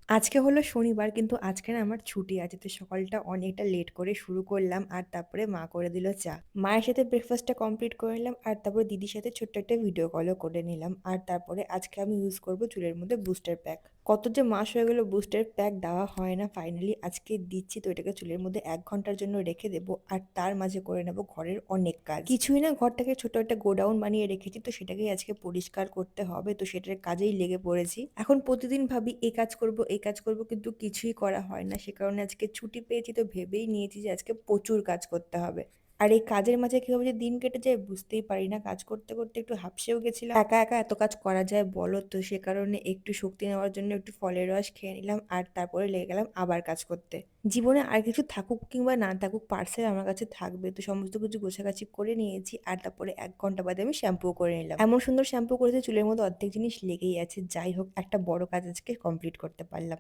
আজকে হলো শনিবার কিন্তু আজকে না আমার ছুটি আছে। তো সকালটা অনেকটা লেট করে শুরু করলাম। আর তারপরে মা করে দিল চা। মায়ের সাথে ব্রেকফাস্টটা কমপ্লিট করে নিলাম। আর তারপরে দিদির সাথে ছোট্ট একটা ভিডিও কলও করে নিলাম। আর তারপরে আজকে আমি ইউজ করব চুলের মধ্যে বুস্টার প্যাক। কত যে মাস হয়ে গেল বুস্টার প্যাক দেওয়া হয় না। ফাইনালি আজকে দিচ্ছি, তো এটাকে চুলের মধ্যে ১ ঘন্টার জন্য রেখে দেব। আর তার মাঝে করে নেব ঘরের অনেক কাজ। কিছুই না, ঘরটাকে ছোট একটা গোডাউন বানিয়ে রেখেছি, তো সেটাকেই আজকে পরিষ্কার করতে হবে। তো সেটার কাজেই লেগে পড়েছি। এখন প্রতিদিন ভাবি এই কাজ করব, এই কাজ করব, কিন্তু কিছুই করা হয় না। সে কারণে আজকে ছুটি পেয়েছি, তো ভেবেই নিয়েছি যে আজকে প্রচুর কাজ করতে হবে। আর এই কাজের মাঝে কিভাবে যে দিন কেটে যায় বুঝতেই পারি না। কাজ করতে করতে একটু হাঁপসেও গেছিলাম। একা একা এত কাজ করা যায় বলো? তো সে কারণে একটু শক্তি নেওয়ার জন্য একটু ফলের রস খেয়ে নিলাম। আর তারপরে লেগে গেলাম আবার কাজ করতে। জীবনে আর কিছু থাকুক কিংবা না থাকুক, পার্সেল আমার কাছে থাকবে। তো সমস্ত কিছু গোছাগাছি করে নিয়েছি। আর তারপরে ১ ঘন্টা বাদে আমি শ্যাম্পুও করে নিলাম। এমন সুন্দর শ্যাম্পু করেছে চুলের মধ্যে অর্ধেক জিনিস লেগেই আছে। যাই হোক, একটা বড় কাজ আজকে কমপ্লিট করতে পারলাম।